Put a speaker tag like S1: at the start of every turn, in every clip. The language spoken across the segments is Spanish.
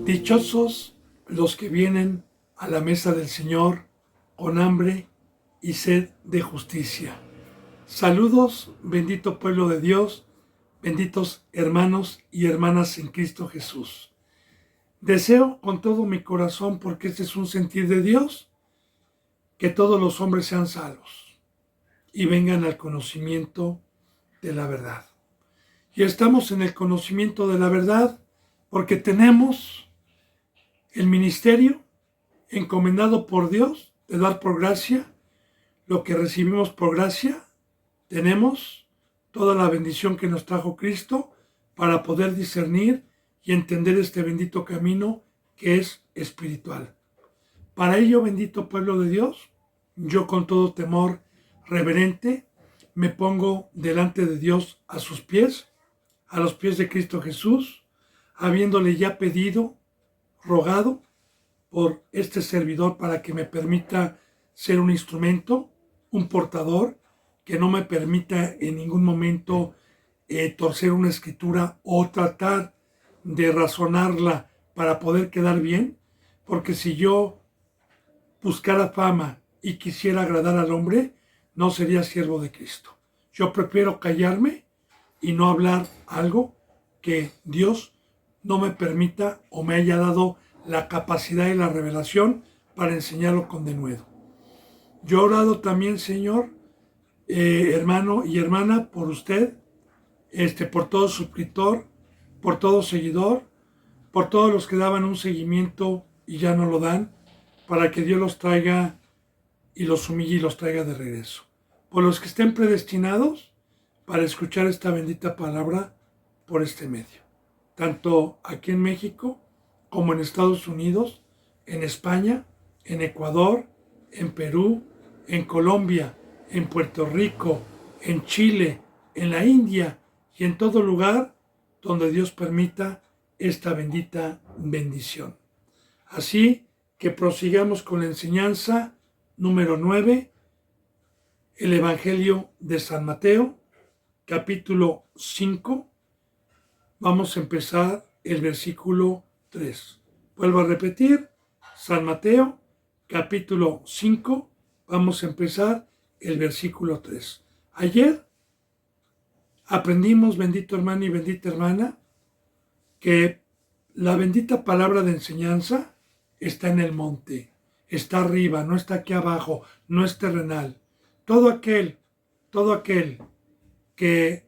S1: Dichosos los que vienen a la mesa del Señor con hambre y sed de justicia. Saludos, bendito pueblo de Dios, benditos hermanos y hermanas en Cristo Jesús. Deseo con todo mi corazón, porque este es un sentir de Dios, que todos los hombres sean salvos y vengan al conocimiento de la verdad. Y estamos en el conocimiento de la verdad porque tenemos el ministerio encomendado por Dios de dar por gracia lo que recibimos por gracia. Tenemos toda la bendición que nos trajo Cristo para poder discernir y entender este bendito camino que es espiritual. Para ello, bendito pueblo de Dios, yo con todo temor reverente me pongo delante de Dios a sus pies, a los pies de Cristo Jesús, habiéndole ya pedido, rogado por este servidor para que me permita ser un instrumento, un portador, que no me permita en ningún momento torcer una escritura o tratar de razonarla para poder quedar bien, porque si yo buscara fama y quisiera agradar al hombre, no sería siervo de Cristo. Yo prefiero callarme y no hablar algo que Dios no me permita o me haya dado la capacidad y la revelación para enseñarlo con denuedo. Yo he orado también, Señor, hermano y hermana, por usted, por todo suscriptor, por todo seguidor, por todos los que daban un seguimiento y ya no lo dan, para que Dios los traiga y los humille y los traiga de regreso. Por los que estén predestinados para escuchar esta bendita palabra por este medio, tanto aquí en México como en Estados Unidos, en España, en Ecuador, en Perú, en Colombia, en Puerto Rico, en Chile, en la India y en todo lugar donde Dios permita esta bendita bendición. Así que prosigamos con la enseñanza número 9, el Evangelio de San Mateo, capítulo 5. Vamos a empezar el versículo 3. Vuelvo a repetir, San Mateo, capítulo 5, vamos a empezar el versículo 3. Ayer aprendimos, bendito hermano y bendita hermana, que la bendita palabra de enseñanza está en el monte, está arriba, no está aquí abajo, no es terrenal. Todo aquel que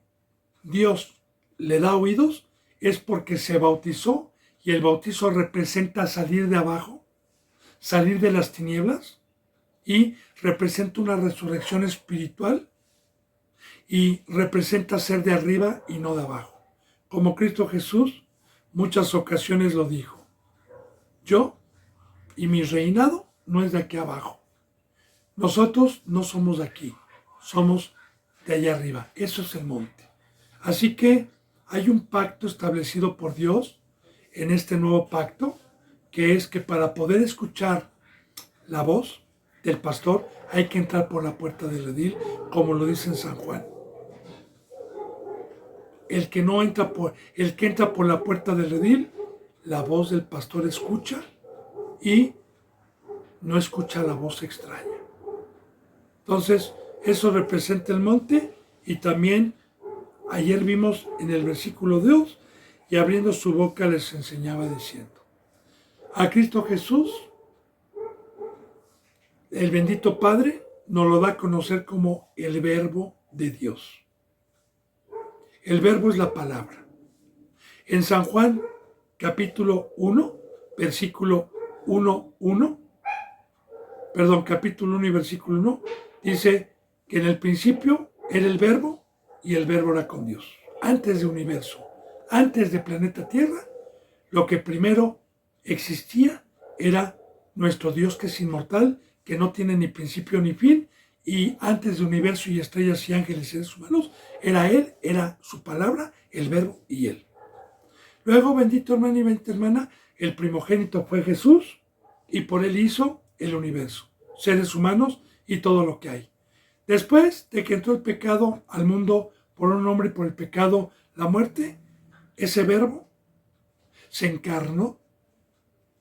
S1: Dios le da oídos es porque se bautizó, y el bautizo representa salir de abajo, salir de las tinieblas, y representa una resurrección espiritual, y representa ser de arriba y no de abajo. Como Cristo Jesús muchas ocasiones lo dijo: yo y mi reinado no es de aquí abajo. Nosotros no somos de aquí, somos de allá arriba. Eso es el monte. Así que hay un pacto establecido por Dios en este nuevo pacto, que es que para poder escuchar la voz del pastor hay que entrar por la puerta del redil, como lo dice en San Juan. El que entra por la puerta del redil, la voz del pastor escucha y no escucha la voz extraña. Entonces, eso representa el monte. Y también ayer vimos en el versículo 2, y abriendo su boca les enseñaba diciendo. A Cristo Jesús, el bendito Padre, nos lo da a conocer como el Verbo de Dios. El Verbo es la palabra. En San Juan, capítulo 1, versículo 1 y versículo 1, dice que en el principio era el Verbo y el Verbo era con Dios. Antes de universo, antes de planeta Tierra, lo que primero existía era nuestro Dios, que es inmortal, que no tiene ni principio ni fin, y antes de universo y estrellas y ángeles y seres humanos, era Él, era su palabra, el Verbo y Él. Luego, bendito hermano y bendita hermana, el primogénito fue Jesús, y por Él hizo el universo, seres humanos y todo lo que hay. Después de que entró el pecado al mundo por un hombre y por el pecado la muerte, ese Verbo se encarnó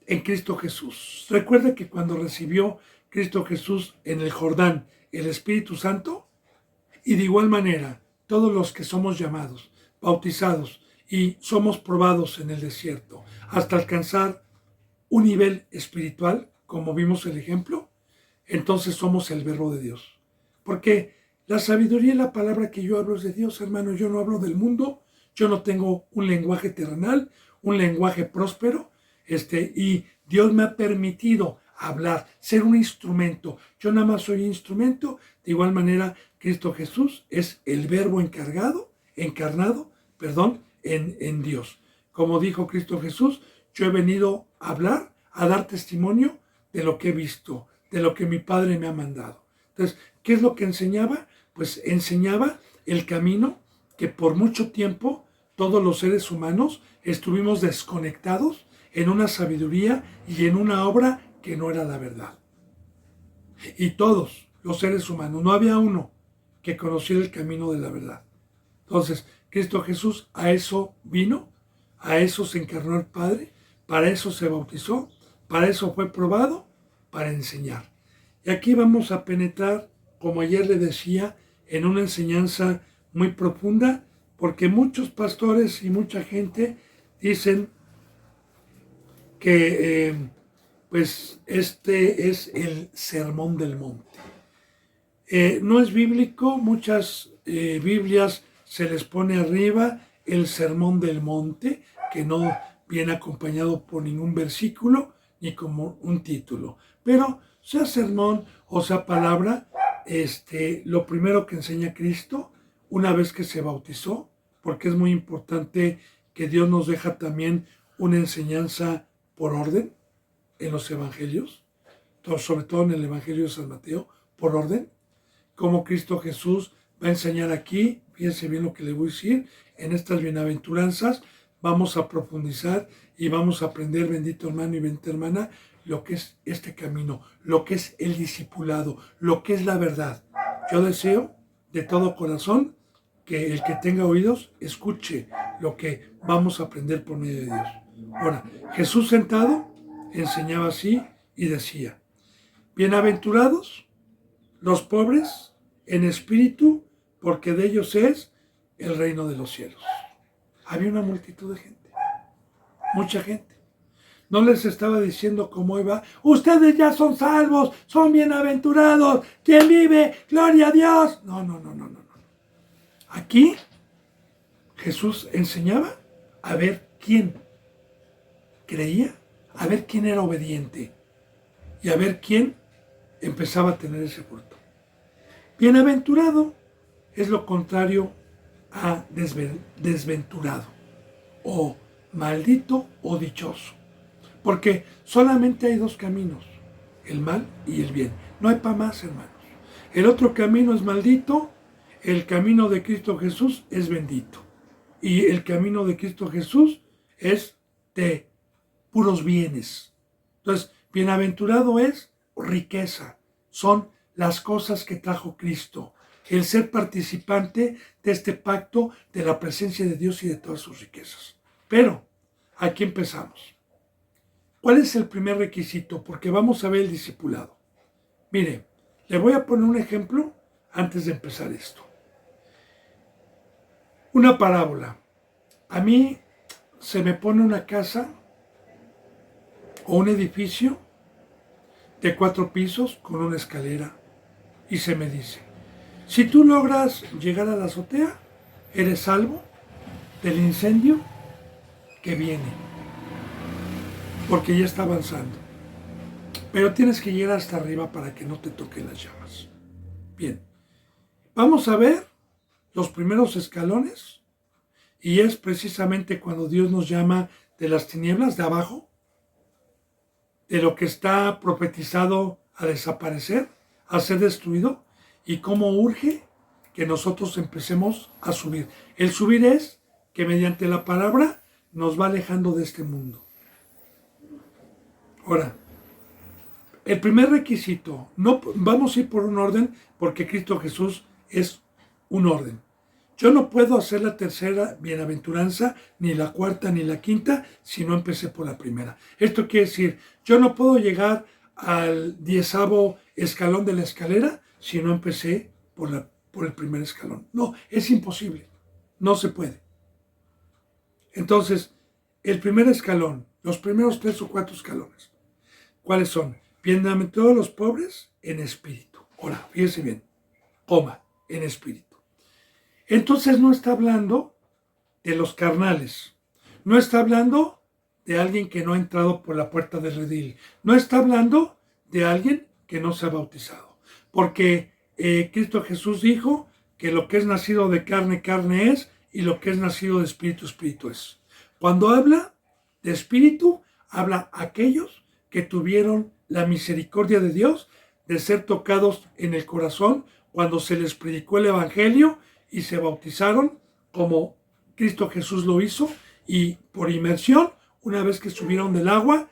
S1: en Cristo Jesús. Recuerda que cuando recibió Cristo Jesús en el Jordán el Espíritu Santo, y de igual manera todos los que somos llamados, bautizados y somos probados en el desierto hasta alcanzar un nivel espiritual, como vimos el ejemplo, entonces somos el verbo de Dios. Porque la sabiduría y la palabra que yo hablo es de Dios, hermano. Yo no hablo del mundo, yo no tengo un lenguaje terrenal, un lenguaje próspero, y Dios me ha permitido hablar, ser un instrumento. Yo nada más soy instrumento. De igual manera, Cristo Jesús es el verbo encarnado, en Dios. Como dijo Cristo Jesús, yo he venido a hablar, a dar testimonio de lo que he visto, de lo que mi Padre me ha mandado. Entonces, ¿qué es lo que enseñaba? Pues enseñaba el camino que por mucho tiempo todos los seres humanos estuvimos desconectados en una sabiduría y en una obra que no era la verdad. Y todos los seres humanos, no había uno que conociera el camino de la verdad. Entonces, Cristo Jesús a eso vino, a eso se encarnó el Padre, para eso se bautizó, para eso fue probado, para enseñar. Y aquí vamos a penetrar, como ayer le decía, en una enseñanza muy profunda, porque muchos pastores y mucha gente dicen que pues este es el sermón del monte. No es bíblico, muchas Biblias se les pone arriba el sermón del monte, que no viene acompañado por ningún versículo ni como un título. Pero sea sermón o sea palabra, lo primero que enseña Cristo una vez que se bautizó, porque es muy importante que Dios nos deja también una enseñanza por orden en los evangelios, sobre todo en el Evangelio de San Mateo, por orden, como Cristo Jesús va a enseñar aquí. Fíjense bien lo que le voy a decir, en estas bienaventuranzas vamos a profundizar y vamos a aprender, bendito hermano y bendita hermana, lo que es este camino, lo que es el discipulado, lo que es la verdad. Yo deseo de todo corazón que el que tenga oídos escuche lo que vamos a aprender por medio de Dios. Ahora, Jesús sentado enseñaba así y decía: bienaventurados los pobres en espíritu, porque de ellos es el reino de los cielos. Había una multitud de gente, mucha gente. No les estaba diciendo como iba: ustedes ya son salvos, son bienaventurados, ¿quién vive? ¡Gloria a Dios! No. Aquí Jesús enseñaba a ver quién creía, a ver quién era obediente y a ver quién empezaba a tener ese fruto. Bienaventurado es lo contrario a desventurado, o maldito o dichoso. Porque solamente hay dos caminos, el mal y el bien. No hay para más, hermanos. El otro camino es maldito, el camino de Cristo Jesús es bendito. Y el camino de Cristo Jesús es de puros bienes. Entonces, bienaventurado es riqueza, son las cosas que trajo Cristo, el ser participante de este pacto de la presencia de Dios y de todas sus riquezas. Pero, aquí empezamos. ¿Cuál es el primer requisito? Porque vamos a ver el discipulado. Mire, le voy a poner un ejemplo antes de empezar esto. Una parábola. A mí se me pone una casa o un edificio de 4 pisos con una escalera y se me dice: si tú logras llegar a la azotea, eres salvo del incendio que viene, porque ya está avanzando. Pero tienes que llegar hasta arriba para que no te toquen las llamas. Bien, vamos a ver los primeros escalones, y es precisamente cuando Dios nos llama de las tinieblas de abajo, de lo que está profetizado a desaparecer, a ser destruido, y cómo urge que nosotros empecemos a subir. El subir es que mediante la palabra nos va alejando de este mundo. Ahora, el primer requisito, no vamos a ir por un orden, porque Cristo Jesús es un orden. Yo no puedo hacer la tercera bienaventuranza, ni la cuarta, ni la quinta, si no empecé por la primera. Esto quiere decir, yo no puedo llegar al 10º escalón de la escalera si no empecé por el primer escalón. No, es imposible. No se puede. Entonces, el primer escalón, los primeros 3 o 4 escalones, ¿cuáles son? Bienaventurados los pobres en espíritu. Ahora, fíjese bien, en espíritu. Entonces no está hablando de los carnales, no está hablando de alguien que no ha entrado por la puerta del redil, no está hablando de alguien que no se ha bautizado, porque Cristo Jesús dijo que lo que es nacido de carne, carne es, y lo que es nacido de espíritu, espíritu es. Cuando habla de espíritu, habla a aquellos que tuvieron la misericordia de Dios de ser tocados en el corazón cuando se les predicó el evangelio y se bautizaron como Cristo Jesús lo hizo, y por inmersión, una vez que subieron del agua,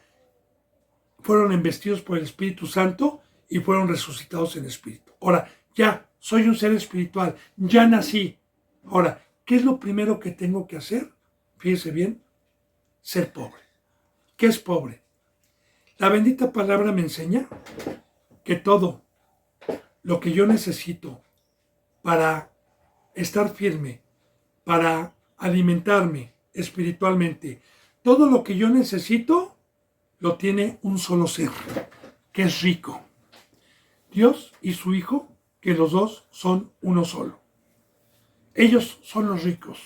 S1: fueron embestidos por el Espíritu Santo y fueron resucitados en espíritu. Ahora, ya soy un ser espiritual, ya nací. Ahora, ¿qué es lo primero que tengo que hacer? Fíjese bien, ser pobre. ¿Qué es pobre? La bendita palabra me enseña que todo lo que yo necesito para estar firme, para alimentarme espiritualmente, todo lo que yo necesito lo tiene un solo ser, que es rico. Dios y su Hijo, que los dos son uno solo. Ellos son los ricos.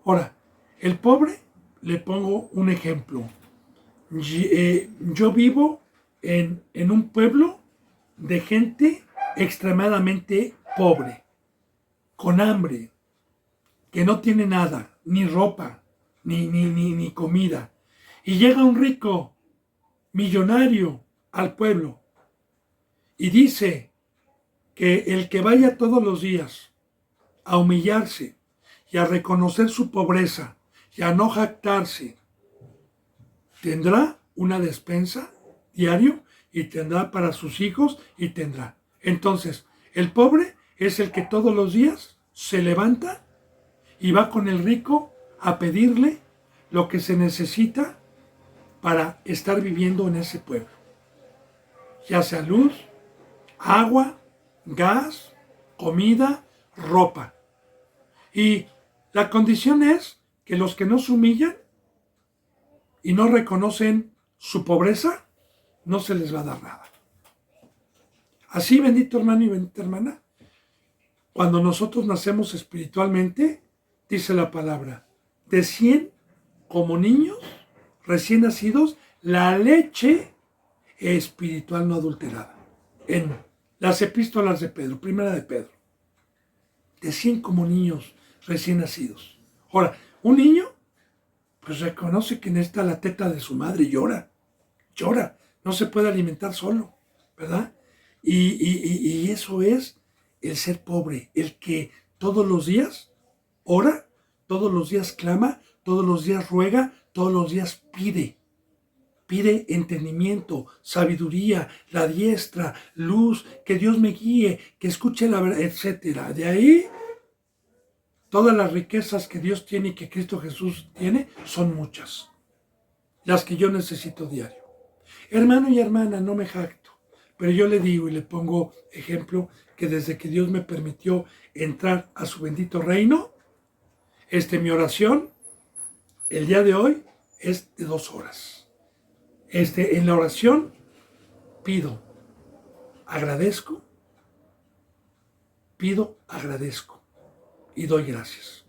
S1: Ahora, el pobre, le pongo un ejemplo. Yo vivo en un pueblo de gente extremadamente pobre, con hambre, que no tiene nada, ni ropa, ni comida. Y llega un rico, millonario, al pueblo y dice que el que vaya todos los días a humillarse y a reconocer su pobreza y a no jactarse, tendrá una despensa diario y tendrá para sus hijos y tendrá. Entonces, el pobre es el que todos los días se levanta y va con el rico a pedirle lo que se necesita para estar viviendo en ese pueblo. Ya sea luz, agua, gas, comida, ropa. Y la condición es que los que no se humillan y no reconocen su pobreza, no se les va a dar nada. Así, bendito hermano y bendita hermana, cuando nosotros nacemos espiritualmente, dice la palabra, de 100 como niños recién nacidos, la leche espiritual no adulterada. En las epístolas de Pedro, primera de Pedro, de 100 como niños recién nacidos. Ahora, un niño pues reconoce que necesita la teta de su madre y llora, no se puede alimentar solo, ¿verdad? Y eso es el ser pobre, el que todos los días ora, todos los días clama, todos los días ruega, todos los días pide entendimiento, sabiduría, la diestra, luz, que Dios me guíe, que escuche la verdad, etc. De ahí, todas las riquezas que Dios tiene y que Cristo Jesús tiene son muchas, las que yo necesito diario. Hermano y hermana, no me jacto, pero yo le digo y le pongo ejemplo que desde que Dios me permitió entrar a su bendito reino, mi oración, el día de hoy, es de 2 horas. En la oración pido, agradezco y doy gracias.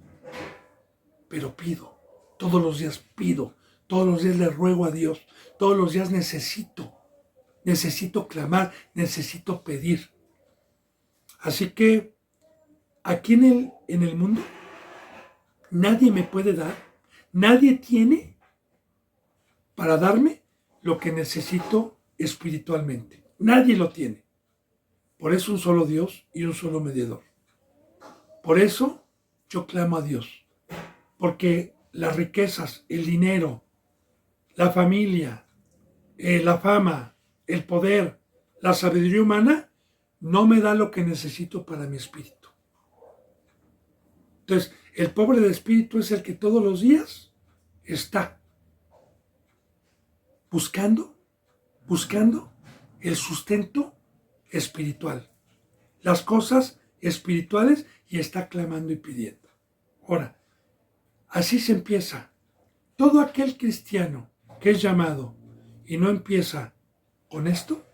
S1: Pero pido, todos los días pido, todos los días le ruego a Dios, todos los días necesito clamar, necesito pedir. Así que aquí en el mundo nadie me puede dar, nadie tiene para darme lo que necesito espiritualmente. Nadie lo tiene. Por eso un solo Dios y un solo mediador. Por eso yo clamo a Dios. Porque las riquezas, el dinero, la familia, la fama, el poder, la sabiduría humana, no me da lo que necesito para mi espíritu. Entonces, el pobre de espíritu es el que todos los días está buscando el sustento espiritual, las cosas espirituales, y está clamando y pidiendo. Ahora, así se empieza. Todo aquel cristiano que es llamado y no empieza con esto,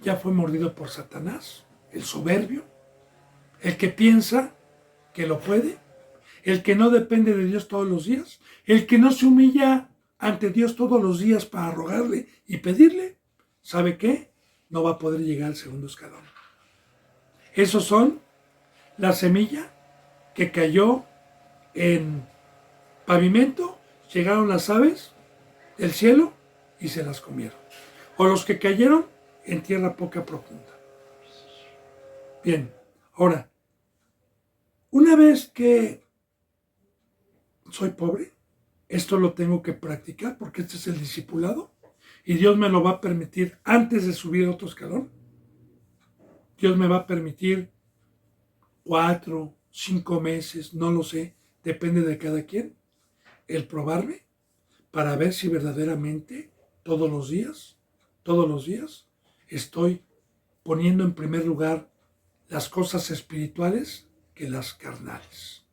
S1: ya fue mordido por Satanás, el soberbio, el que piensa que lo puede, el que no depende de Dios todos los días, el que no se humilla ante Dios todos los días para rogarle y pedirle. ¿Sabe qué? No va a poder llegar al segundo escalón. Esos son la semilla que cayó en pavimento, llegaron las aves del cielo y se las comieron. O los que cayeron en tierra poca profunda. Bien, ahora, una vez que soy pobre, esto lo tengo que practicar porque este es el discipulado y Dios me lo va a permitir antes de subir otro escalón. Dios me va a permitir 4, 5 meses, no lo sé, depende de cada quien, el probarme para ver si verdaderamente todos los días, estoy poniendo en primer lugar las cosas espirituales que las carnales.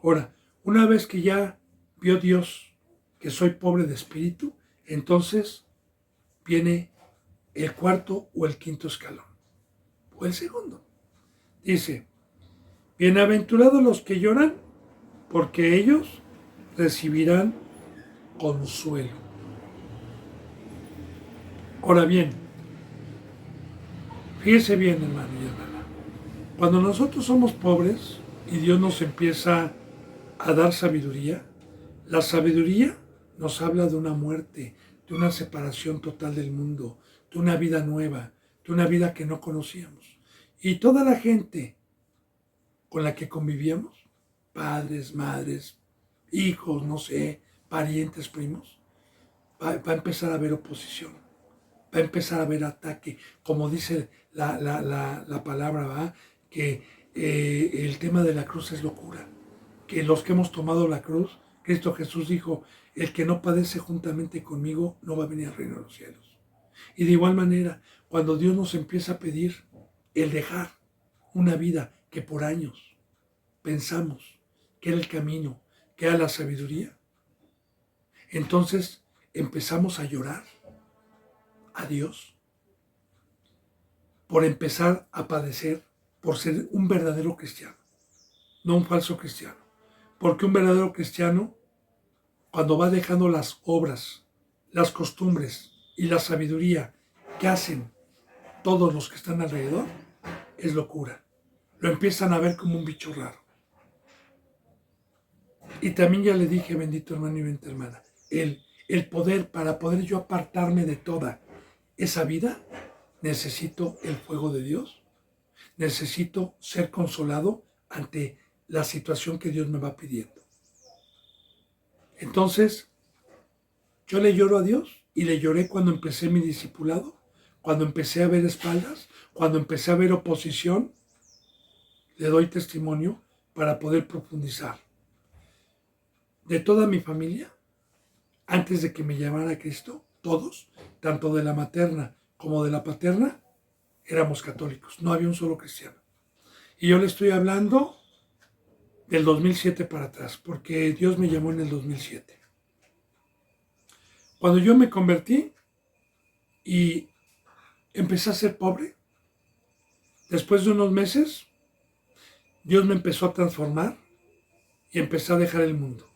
S1: Ahora, una vez que ya vio Dios que soy pobre de espíritu, entonces viene el cuarto o el quinto escalón, o el segundo. Dice, bienaventurados los que lloran, porque ellos recibirán consuelo. Ahora bien, fíjese bien, hermano y hermana, cuando nosotros somos pobres y Dios nos empieza a dar sabiduría, la sabiduría nos habla de una muerte, de una separación total del mundo, de una vida nueva, de una vida que no conocíamos. Y toda la gente con la que convivíamos, padres, madres, hijos, no sé, parientes, primos, va a empezar a haber oposición, va a empezar a haber ataque, como dice la palabra, ¿va? Que el tema de la cruz es locura, que los que hemos tomado la cruz, Cristo Jesús dijo, el que no padece juntamente conmigo no va a venir al reino de los cielos. Y de igual manera, cuando Dios nos empieza a pedir el dejar una vida que por años pensamos que era el camino, que era la sabiduría, entonces empezamos a llorar a Dios por empezar a padecer, por ser un verdadero cristiano, no un falso cristiano. Porque un verdadero cristiano, cuando va dejando las obras, las costumbres y la sabiduría que hacen todos los que están alrededor, es locura. Lo empiezan a ver como un bicho raro. Y también ya le dije, bendito hermano y bendita hermana, el poder, para poder yo apartarme de toda esa vida, necesito el fuego de Dios, necesito ser consolado ante la situación que Dios me va pidiendo. Entonces, yo le lloro a Dios y le lloré cuando empecé mi discipulado, cuando empecé a ver espaldas, cuando empecé a ver oposición, le doy testimonio para poder profundizar. De toda mi familia, antes de que me llamara a Cristo, todos, tanto de la materna como de la paterna, éramos católicos, no había un solo cristiano. Y yo le estoy hablando del 2007 para atrás, porque Dios me llamó en el 2007. Cuando yo me convertí y empecé a ser pobre, después de unos meses, Dios me empezó a transformar y empecé a dejar el mundo.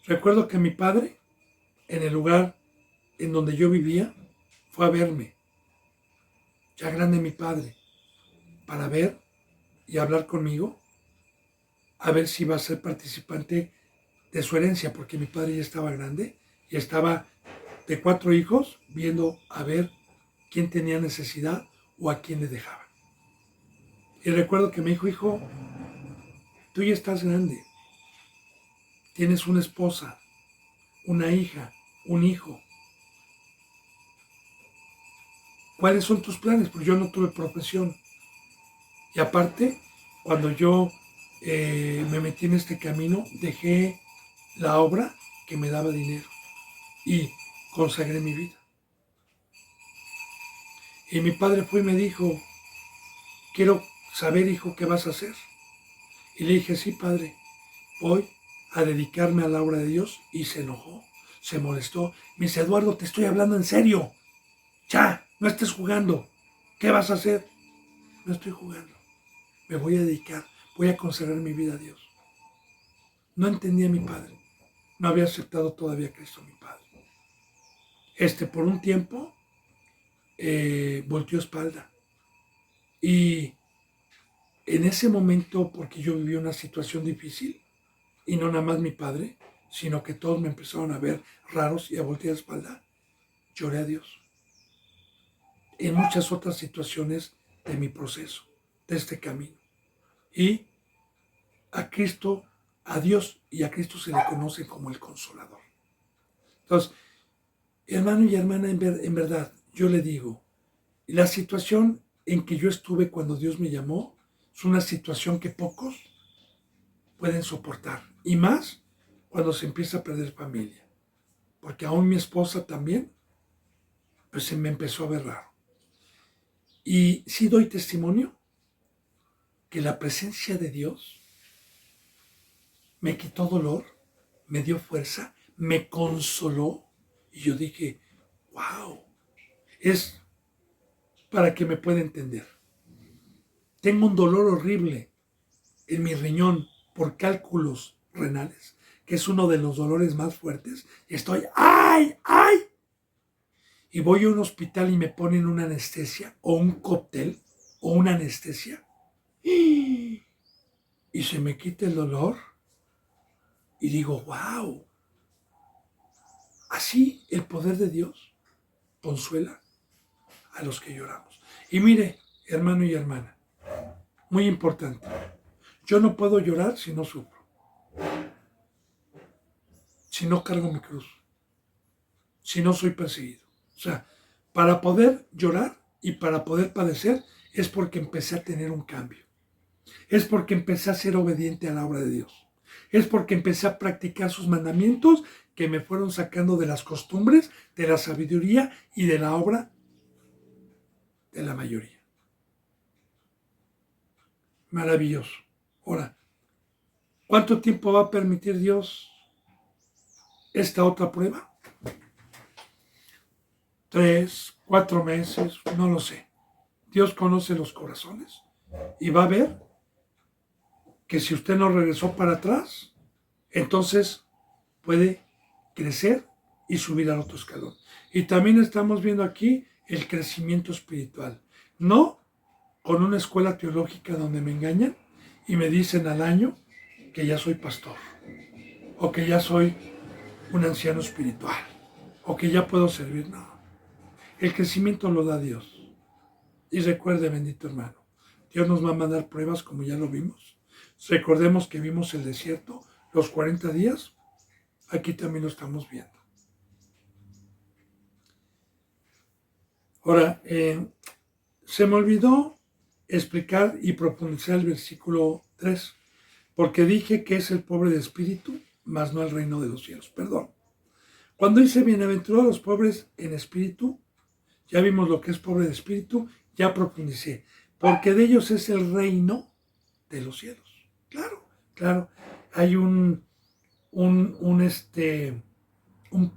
S1: Recuerdo que mi padre, en el lugar en donde yo vivía, fue a verme, ya grande mi padre, para ver y hablar conmigo, a ver si iba a ser participante de su herencia, porque mi padre ya estaba grande y estaba de 4 hijos viendo a ver quién tenía necesidad o a quién le dejaba. Y recuerdo que me dijo, hijo, tú ya estás grande, tienes una esposa, una hija, un hijo. ¿Cuáles son tus planes? Pues yo no tuve profesión. Y aparte, cuando yo me metí en este camino, dejé la obra que me daba dinero y consagré mi vida. Y mi padre fue y me dijo, quiero saber, hijo, ¿qué vas a hacer? Y le dije, sí, padre, voy a dedicarme a la obra de Dios. Y se enojó, se molestó. Me dice, Eduardo, te estoy hablando en serio. Ya, no estés jugando. ¿Qué vas a hacer? No estoy jugando. Me voy a dedicar, voy a consagrar mi vida a Dios. No entendía a mi padre. No había aceptado todavía a Cristo mi padre. Por un tiempo, volteó espalda. Y en ese momento, porque yo viví una situación difícil, y no nada más mi padre, sino que todos me empezaron a ver raros y a voltear la espalda, lloré a Dios. En muchas otras situaciones de mi proceso, de este camino. Y a Cristo, a Dios y a Cristo se le conoce como el Consolador. Entonces, hermano y hermana, en verdad, yo le digo, la situación en que yo estuve cuando Dios me llamó es una situación que pocos pueden soportar. Y más cuando se empieza a perder familia. Porque aún mi esposa también, pues se me empezó a ver raro. Y sí doy testimonio que la presencia de Dios me quitó dolor, me dio fuerza, me consoló. Y yo dije, wow, es para que me pueda entender. Tengo un dolor horrible en mi riñón por cálculos renales, que es uno de los dolores más fuertes. Y estoy, ¡ay, ay! Y voy a un hospital y me ponen una anestesia o un cóctel o una anestesia. Y se me quita el dolor. Y digo, wow, así el poder de Dios consuela a los que lloramos. Y mire, hermano y hermana, muy importante, yo no puedo llorar si no sufro, si no cargo mi cruz, si no soy perseguido. O sea, para poder llorar y para poder padecer es porque empecé a tener un cambio. Es porque empecé a ser obediente a la obra de Dios. Es porque empecé a practicar sus mandamientos que me fueron sacando de las costumbres, de la sabiduría y de la obra de la mayoría. Maravilloso. Ahora, ¿cuánto tiempo va a permitir Dios esta otra prueba? 3, 4 meses, no lo sé. Dios conoce los corazones y va a ver que si usted no regresó para atrás, entonces puede crecer y subir al otro escalón. Y también estamos viendo aquí el crecimiento espiritual. No con una escuela teológica donde me engañan y me dicen al año que ya soy pastor, o que ya soy un anciano espiritual, o que ya puedo servir. No, el crecimiento lo da Dios. Y recuerde, bendito hermano, Dios nos va a mandar pruebas como ya lo vimos. Recordemos que vimos el desierto, los 40 días, aquí también lo estamos viendo. Ahora, se me olvidó explicar y profundizar el versículo 3, porque dije que es el pobre de espíritu, mas no el reino de los cielos. Perdón. Cuando dice bienaventurados los pobres en espíritu, ya vimos lo que es pobre de espíritu, ya profundicé, porque de ellos es el reino de los cielos. Claro, claro, hay un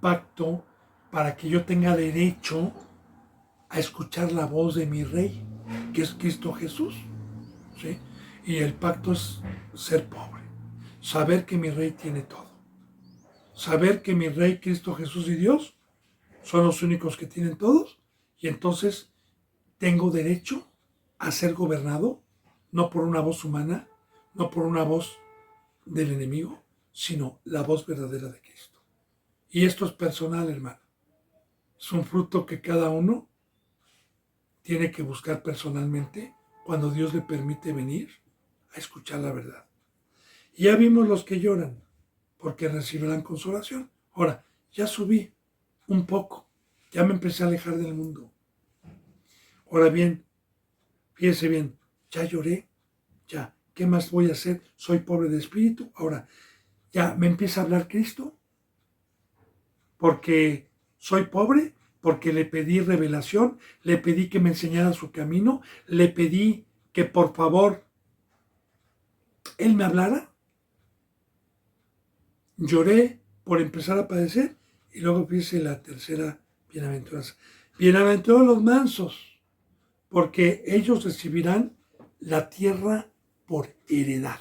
S1: pacto para que yo tenga derecho a escuchar la voz de mi rey, que es Cristo Jesús, ¿sí? Y el pacto es ser pobre, saber que mi rey tiene todo, saber que mi rey, Cristo Jesús y Dios son los únicos que tienen todos, y entonces tengo derecho a ser gobernado, no por una voz humana, no por una voz del enemigo, sino la voz verdadera de Cristo. Y esto es personal, hermano. Es un fruto que cada uno tiene que buscar personalmente cuando Dios le permite venir a escuchar la verdad. Y ya vimos los que lloran, porque recibirán consolación. Ahora, ya subí un poco, ya me empecé a alejar del mundo. Ahora bien, fíjese bien, ya lloré, ya, ¿qué más voy a hacer? Soy pobre de espíritu. Ahora, ya me empieza a hablar Cristo, porque soy pobre, porque le pedí revelación, le pedí que me enseñara su camino, le pedí que por favor Él me hablara. Lloré por empezar a padecer y luego dice la tercera bienaventuranza. Bienaventurados los mansos, porque ellos recibirán la tierra por heredad.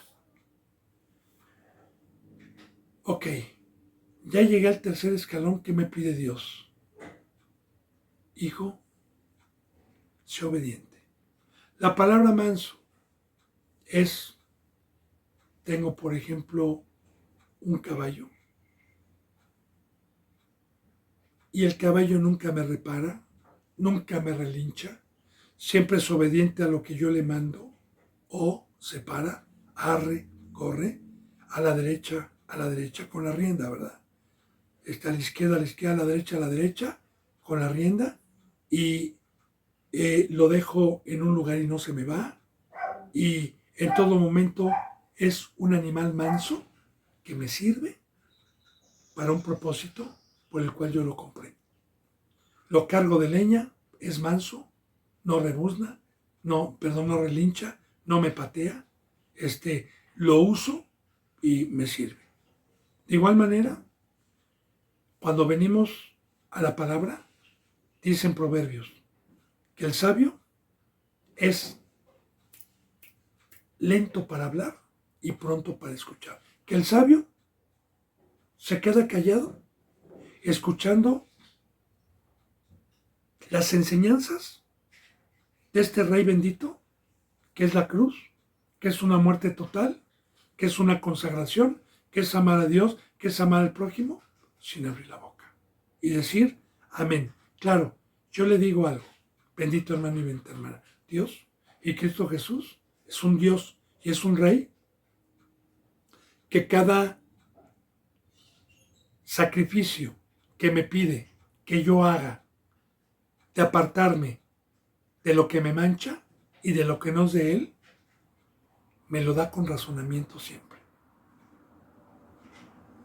S1: Ok, ya llegué al tercer escalón que me pide Dios. Hijo, sé obediente. La palabra manso es, tengo por ejemplo un caballo y el caballo nunca me repara, nunca me relincha, siempre es obediente a lo que yo le mando, o se para, arre, corre, a la derecha con la rienda, ¿verdad? Está a la izquierda, a la derecha, con la rienda, y lo dejo en un lugar y no se me va, y en todo momento es un animal manso que me sirve para un propósito por el cual yo lo compré. Lo cargo de leña, es manso, no rebuzna, no relincha, no me patea, lo uso y me sirve. De igual manera, cuando venimos a la palabra, dicen Proverbios que el sabio es lento para hablar y pronto para escuchar. Que el sabio se queda callado escuchando las enseñanzas de este Rey bendito, que es la cruz, que es una muerte total, que es una consagración, que es amar a Dios, que es amar al prójimo, sin abrir la boca. Y decir, amén. Claro, yo le digo algo, bendito hermano y bendita hermana, Dios y Cristo Jesús es un Dios y es un Rey que cada sacrificio que me pide que yo haga de apartarme de lo que me mancha y de lo que no es de Él, me lo da con razonamiento siempre.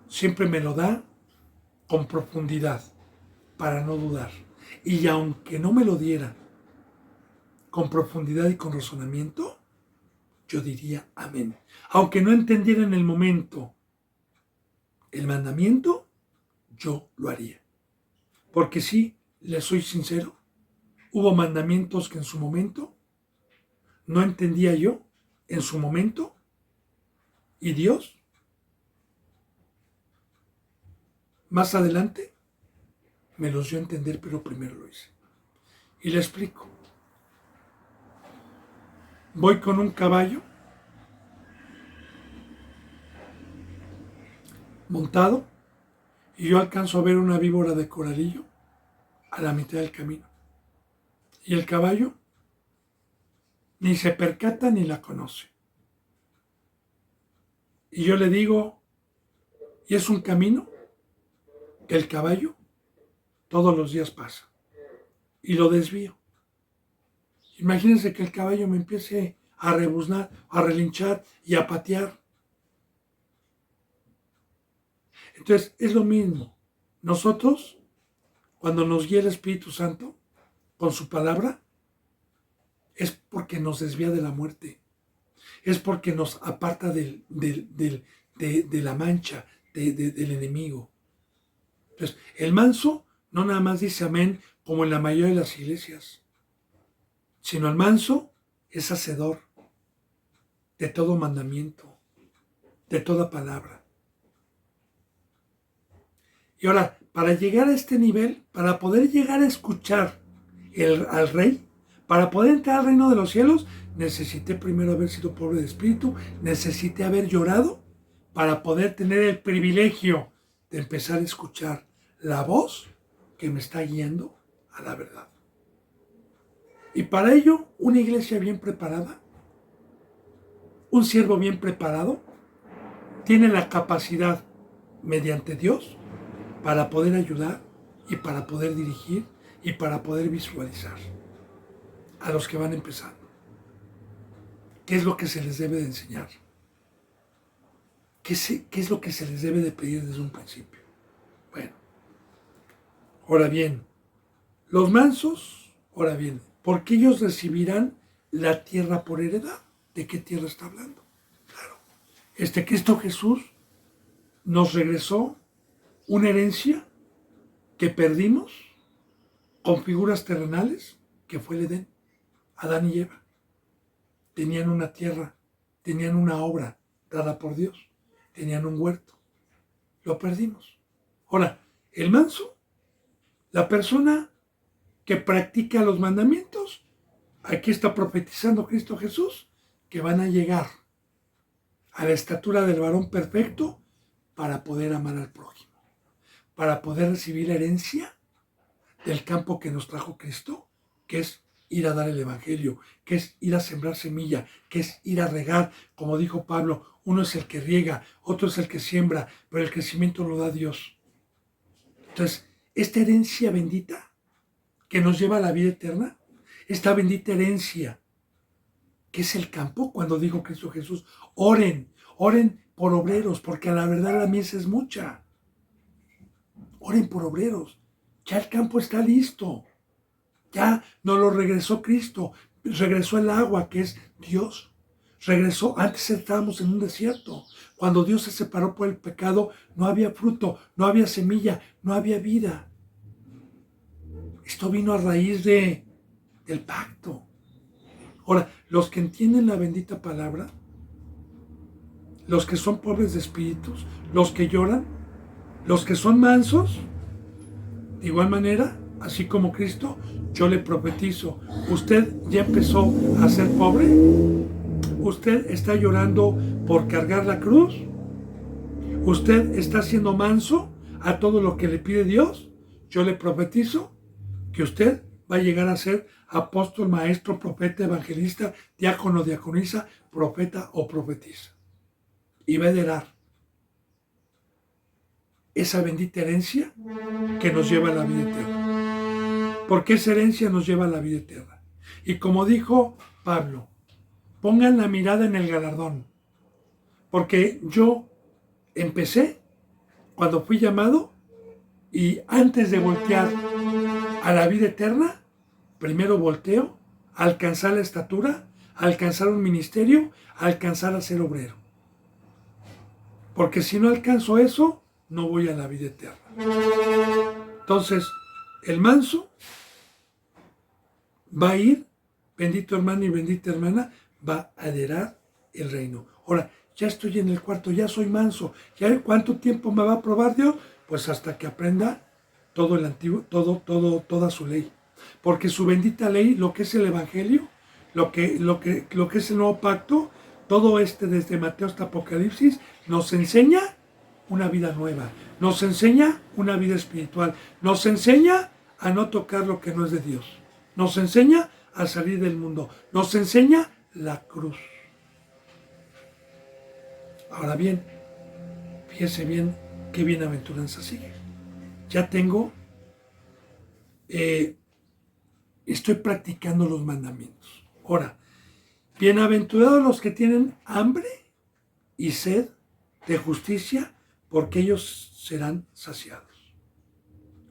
S1: Siempre me lo da con profundidad, para no dudar. Y aunque no me lo diera con profundidad y con razonamiento, yo diría amén. Aunque no entendiera en el momento el mandamiento, yo lo haría. Porque sí, le soy sincero, hubo mandamientos que en su momento no entendía yo, en su momento, y Dios, más adelante, me los dio a entender, pero primero lo hice. Y le explico. Voy con un caballo montado y yo alcanzo a ver una víbora de coralillo a la mitad del camino. Y el caballo ni se percata ni la conoce. Y yo le digo, y es un camino que el caballo todos los días pasa. Y lo desvío. Imagínense que el caballo me empiece a rebuznar, a relinchar y a patear. Entonces, es lo mismo. Nosotros, cuando nos guía el Espíritu Santo con su palabra, es porque nos desvía de la muerte. Es porque nos aparta de la mancha, del enemigo. Entonces, el manso no nada más dice amén como en la mayoría de las iglesias, sino el manso es hacedor de todo mandamiento, de toda palabra. Y ahora, para llegar a este nivel, para poder llegar a escuchar al Rey, para poder entrar al reino de los cielos, necesité primero haber sido pobre de espíritu, necesité haber llorado para poder tener el privilegio de empezar a escuchar la voz que me está guiando a la verdad. Y para ello, una iglesia bien preparada, un siervo bien preparado, tiene la capacidad, mediante Dios, para poder ayudar y para poder dirigir y para poder visualizar a los que van empezando. ¿qué es lo que se les debe de enseñar? ¿Qué es lo que se les debe de pedir desde un principio? Bueno, ahora bien, los mansos, ahora bien, porque ellos recibirán la tierra por heredad. ¿De qué tierra está hablando? Claro, Cristo Jesús nos regresó una herencia que perdimos con figuras terrenales, que fue el Edén. Adán y Eva tenían una tierra, tenían una obra dada por Dios, tenían un huerto. Lo perdimos. Ahora, el manso, la persona que practica los mandamientos, aquí está profetizando Cristo Jesús, que van a llegar a la estatura del varón perfecto para poder amar al prójimo, para poder recibir la herencia del campo que nos trajo Cristo, que es ir a dar el evangelio, que es ir a sembrar semilla, que es ir a regar, como dijo Pablo, uno es el que riega, otro es el que siembra, pero el crecimiento lo da Dios. Entonces, esta herencia bendita que nos lleva a la vida eterna, esta bendita herencia, que es el campo, cuando dijo Cristo Jesús, oren por obreros, porque a la verdad la mies es mucha. Oren por obreros. Ya el campo está listo. Ya nos lo regresó Cristo. Regresó el agua, que es Dios. Regresó. Antes estábamos en un desierto. Cuando Dios se separó por el pecado, no había fruto, no había semilla, no había vida. Esto vino a raíz del pacto. Ahora, los que entienden la bendita palabra, los que son pobres de espíritus, los que lloran, los que son mansos, de igual manera, así como Cristo, yo le profetizo, usted ya empezó a ser pobre, usted está llorando por cargar la cruz, usted está siendo manso a todo lo que le pide Dios, yo le profetizo que usted va a llegar a ser apóstol, maestro, profeta, evangelista, diácono, diaconisa, profeta o profetisa. Y va a heredar esa bendita herencia que nos lleva a la vida eterna. Porque esa herencia nos lleva a la vida eterna. Y como dijo Pablo, pongan la mirada en el galardón. Porque yo empecé cuando fui llamado y antes de voltear a la vida eterna, primero volteo a alcanzar la estatura, a alcanzar un ministerio, a alcanzar a ser obrero. Porque si no alcanzo eso, no voy a la vida eterna. Entonces, el manso va a ir, bendito hermano y bendita hermana, va a heredar el reino. Ahora, ya estoy en el cuarto, ya soy manso. ¿Ya cuánto tiempo me va a probar Dios? Pues hasta que aprenda todo el antiguo, toda su ley. Porque su bendita ley, lo que es el evangelio, lo que es el nuevo pacto, todo desde Mateo hasta Apocalipsis, nos enseña una vida nueva, nos enseña una vida espiritual, nos enseña a no tocar lo que no es de Dios, nos enseña a salir del mundo, nos enseña la cruz. Ahora bien, fíjese bien qué bienaventuranza sigue. Ya tengo, estoy practicando los mandamientos. Ahora, bienaventurados los que tienen hambre y sed de justicia, porque ellos serán saciados.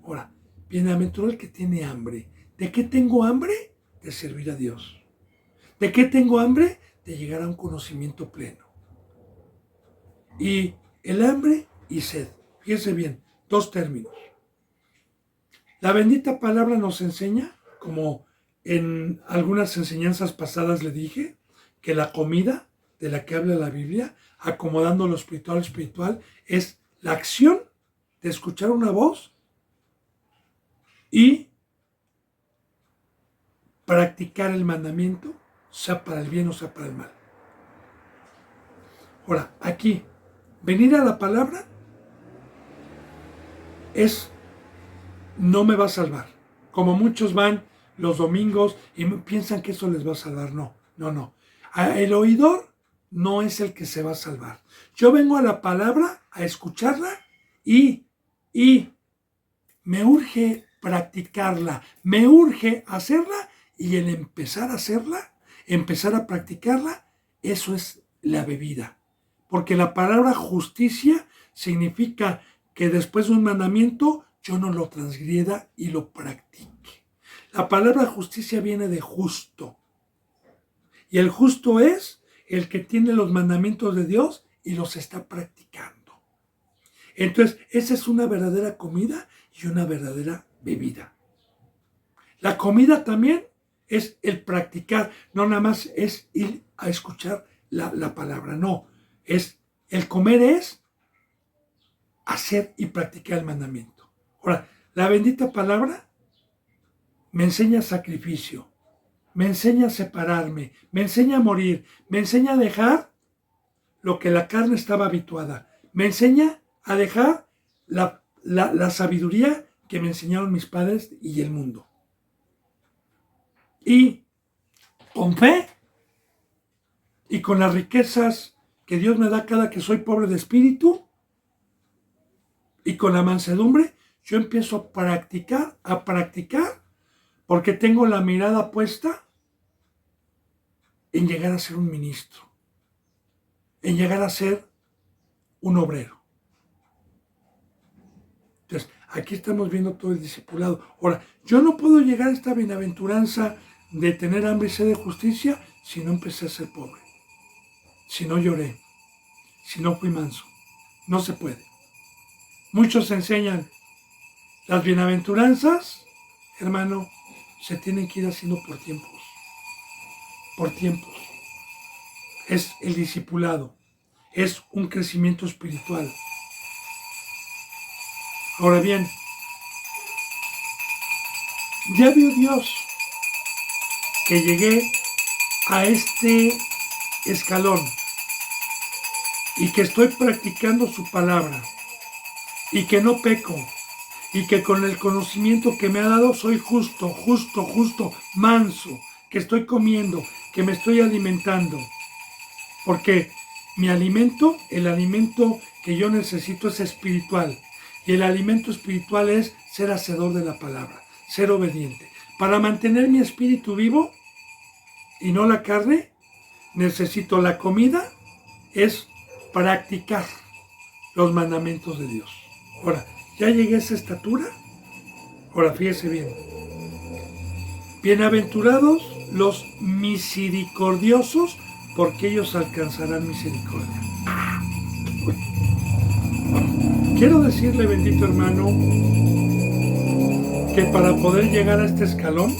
S1: Ahora, bienaventurado el que tiene hambre. ¿De qué tengo hambre? De servir a Dios. ¿De qué tengo hambre? De llegar a un conocimiento pleno. Y el hambre y sed. Fíjense bien, dos términos. La bendita palabra nos enseña, como en algunas enseñanzas pasadas le dije, que la comida de la que habla la Biblia, acomodando lo espiritual, es la acción de escuchar una voz y practicar el mandamiento, sea para el bien o sea para el mal. Ahora, aquí, venir a la palabra no me va a salvar. Como muchos van los domingos y piensan que eso les va a salvar. No. El oidor no es el que se va a salvar. Yo vengo a la palabra, a escucharla y me urge practicarla, me urge hacerla y el empezar a hacerla, empezar a practicarla, eso es la bebida. Porque la palabra justicia significa que después de un mandamiento yo no lo transgreda y lo practique. La palabra justicia viene de justo. Y el justo es el que tiene los mandamientos de Dios y los está practicando. Entonces, esa es una verdadera comida y una verdadera bebida. La comida también es el practicar, no nada más es ir a escuchar la palabra, no. El comer es hacer y practicar el mandamiento. Ahora, la bendita palabra me enseña sacrificio, me enseña a separarme, me enseña a morir, me enseña a dejar lo que la carne estaba habituada, me enseña a dejar la sabiduría que me enseñaron mis padres y el mundo. Y con fe y con las riquezas que Dios me da cada que soy pobre de espíritu y con la mansedumbre, yo empiezo a practicar, porque tengo la mirada puesta en llegar a ser un ministro, en llegar a ser un obrero. Entonces, aquí estamos viendo todo el discipulado. Ahora, yo no puedo llegar a esta bienaventuranza de tener hambre y sed de justicia si no empecé a ser pobre, si no lloré, si no fui manso. No se puede. Muchos enseñan las bienaventuranzas, hermano, se tienen que ir haciendo por tiempos. Por tiempos. Es el discipulado. Es un crecimiento espiritual. Ahora bien, ya vio Dios que llegué a este escalón y que estoy practicando su palabra y que no peco y que con el conocimiento que me ha dado soy justo, manso, que estoy comiendo, que me estoy alimentando. Porque mi alimento, el alimento que yo necesito es espiritual. Y el alimento espiritual es ser hacedor de la palabra, ser obediente. Para mantener mi espíritu vivo y no la carne, necesito la comida, es practicar los mandamientos de Dios. Ahora, ¿ya llegué a esa estatura? Ahora, fíjese bien. Bienaventurados los misericordiosos, porque ellos alcanzarán misericordia. Quiero decirle, bendito hermano, que para poder llegar a este escalón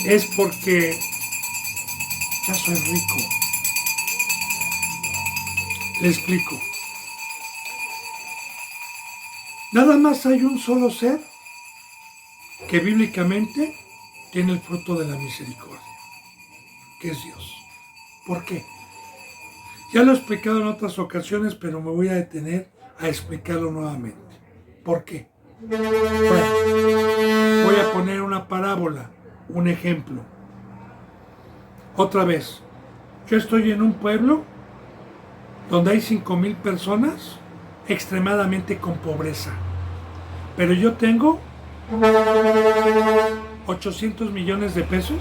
S1: es porque ya soy rico. Le explico. Nada más hay un solo ser que bíblicamente tiene el fruto de la misericordia, que es Dios. ¿Por qué? Ya lo he explicado en otras ocasiones, pero me voy a detener a explicarlo nuevamente. ¿Por qué? Bueno, voy a poner una parábola, un ejemplo. Otra vez, yo estoy en un pueblo donde hay 5,000 personas extremadamente con pobreza, pero yo tengo 800 millones de pesos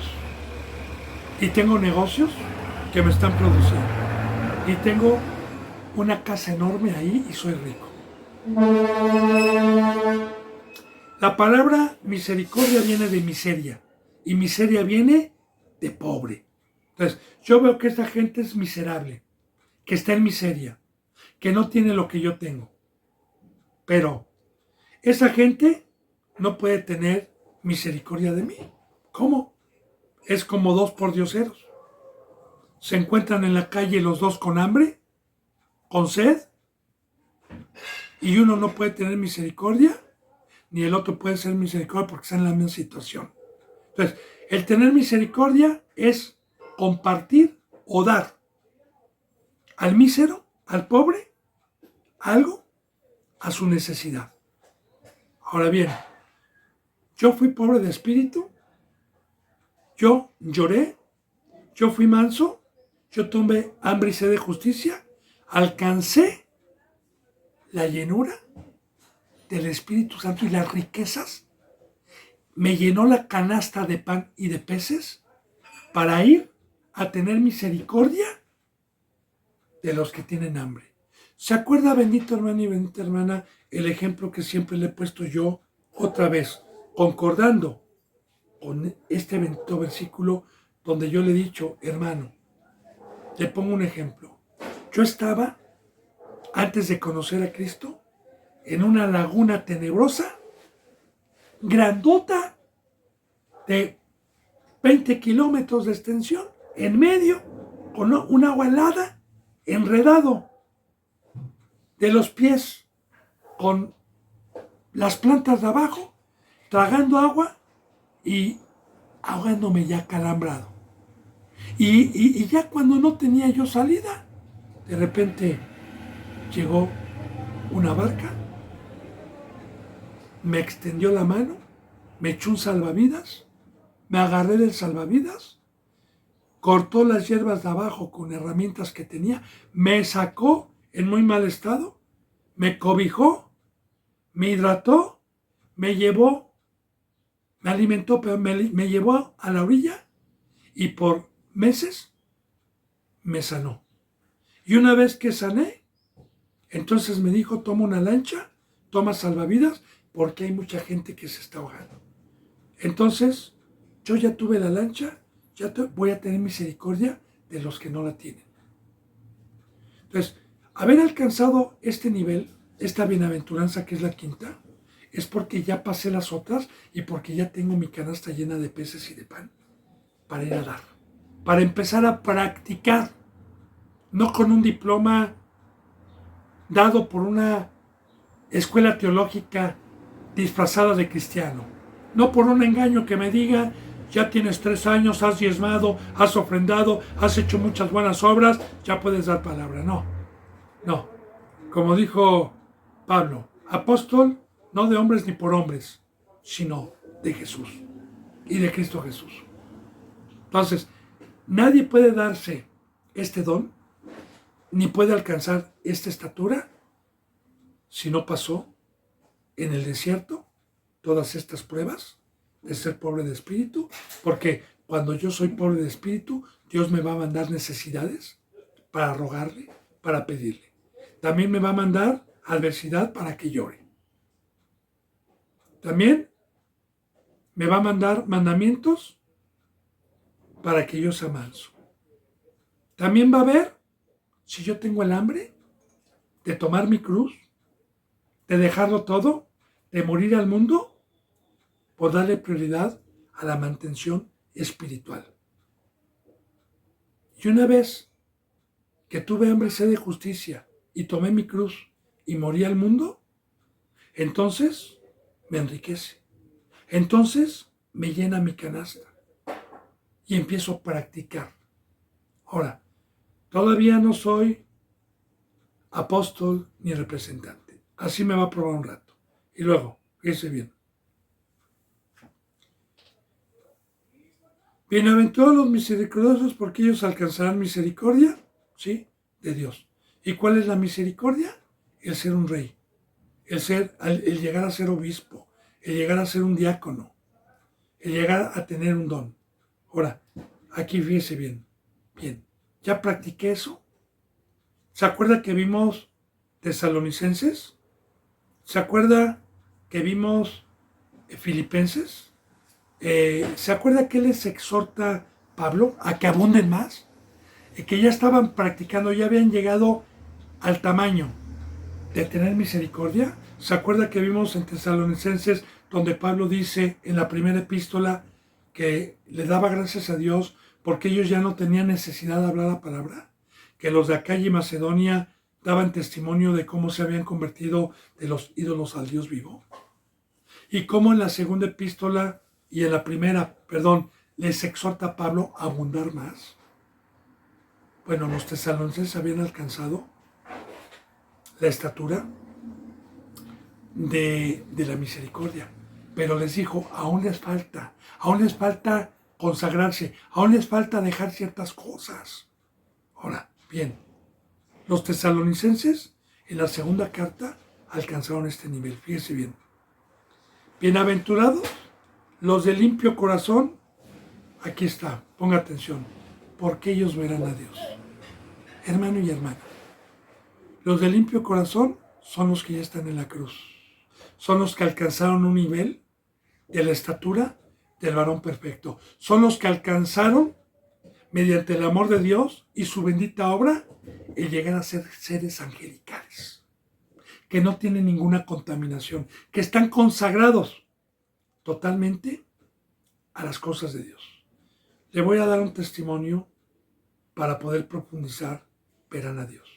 S1: y tengo negocios que me están produciendo y tengo una casa enorme ahí y soy rico. La palabra misericordia viene de miseria y miseria viene de pobre. Entonces, yo veo que esta gente es miserable, que está en miseria, que no tiene lo que yo tengo. Pero esa gente no puede tener misericordia de mí. ¿Cómo? Es como dos pordioseros. Se encuentran en la calle los dos con hambre, con sed, y uno no puede tener misericordia, ni el otro puede ser misericordia porque está en la misma situación. Entonces, el tener misericordia es compartir o dar al mísero, al pobre, algo a su necesidad. Ahora bien, yo fui pobre de espíritu, yo lloré, yo fui manso, yo tuve hambre y sed de justicia, alcancé la llenura del Espíritu Santo y las riquezas, me llenó la canasta de pan y de peces para ir a tener misericordia de los que tienen hambre. ¿Se acuerda, bendito hermano y bendita hermana, el ejemplo que siempre le he puesto yo otra vez, concordando con este bendito versículo donde yo le he dicho, hermano, le pongo un ejemplo. Yo estaba, antes de conocer a Cristo, en una laguna tenebrosa, grandota, de 20 kilómetros de extensión, en medio, con un agua helada, enredado de los pies, con las plantas de abajo, tragando agua y ahogándome ya calambrado. Y ya cuando no tenía yo salida, de repente llegó una barca, me extendió la mano, me echó un salvavidas, me agarré del salvavidas, cortó las hierbas de abajo con herramientas que tenía, me sacó en muy mal estado, me cobijó, me hidrató, me llevó, me alimentó, pero me llevó a la orilla y por meses me sanó. Y una vez que sané, entonces me dijo, toma una lancha, toma salvavidas, porque hay mucha gente que se está ahogando. Entonces, yo ya tuve la lancha, voy a tener misericordia de los que no la tienen. Entonces, haber alcanzado este nivel, esta bienaventuranza que es la quinta, es porque ya pasé las otras y porque ya tengo mi canasta llena de peces y de pan para ir a dar, para empezar a practicar, no con un diploma dado por una escuela teológica disfrazada de cristiano, no por un engaño que me diga, ya tienes 3 años, has diezmado, has ofrendado, has hecho muchas buenas obras, ya puedes dar palabra. No, como dijo Pablo, apóstol no de hombres ni por hombres, sino de Jesús y de Cristo Jesús. Entonces, nadie puede darse este don, ni puede alcanzar esta estatura, si no pasó en el desierto todas estas pruebas de ser pobre de espíritu, porque cuando yo soy pobre de espíritu, Dios me va a mandar necesidades para rogarle, para pedirle. También me va a mandar adversidad para que llore. También me va a mandar mandamientos para que yo sea manso. También va a haber, si yo tengo el hambre, de tomar mi cruz, de dejarlo todo, de morir al mundo, por darle prioridad a la mantención espiritual. Y una vez que tuve hambre y sed de justicia y tomé mi cruz y morí al mundo, entonces me enriquece. Entonces me llena mi canasta y empiezo a practicar. Ahora, todavía no soy apóstol ni representante. Así me va a probar un rato. Y luego, fíjense bien. Bienaventurados los misericordiosos, porque ellos alcanzarán misericordia, ¿sí?, de Dios. ¿Y cuál es la misericordia? El ser un rey, el llegar a ser obispo, el llegar a ser un diácono, el llegar a tener un don. Ahora, aquí fíjese bien, ¿ya practiqué eso? ¿Se acuerda que vimos Tesalonicenses? ¿Se acuerda que vimos Filipenses? ¿Se acuerda que les exhorta Pablo a que abunden más? Que ya estaban practicando, ya habían llegado al tamaño de tener misericordia. ¿Se acuerda que vimos en Tesalonicenses donde Pablo dice en la primera epístola que le daba gracias a Dios porque ellos ya no tenían necesidad de hablar la palabra? Que los de Acaya y Macedonia daban testimonio de cómo se habían convertido de los ídolos al Dios vivo. Y cómo en la segunda epístola y en la primera, les exhorta a Pablo a abundar más. Bueno, los tesalonicenses habían alcanzado la estatura de la misericordia, pero les dijo, aún les falta consagrarse, aún les falta dejar ciertas cosas. Ahora, bien, los tesalonicenses en la segunda carta alcanzaron este nivel, fíjense bien. Bienaventurados los de limpio corazón, aquí está, ponga atención, porque ellos verán a Dios. Hermano y hermana, los de limpio corazón son los que ya están en la cruz. Son los que alcanzaron un nivel de la estatura del varón perfecto. Son los que alcanzaron, mediante el amor de Dios y su bendita obra, el llegar a ser seres angelicales, que no tienen ninguna contaminación, que están consagrados totalmente a las cosas de Dios. Le voy a dar un testimonio para poder profundizar, verán a Dios.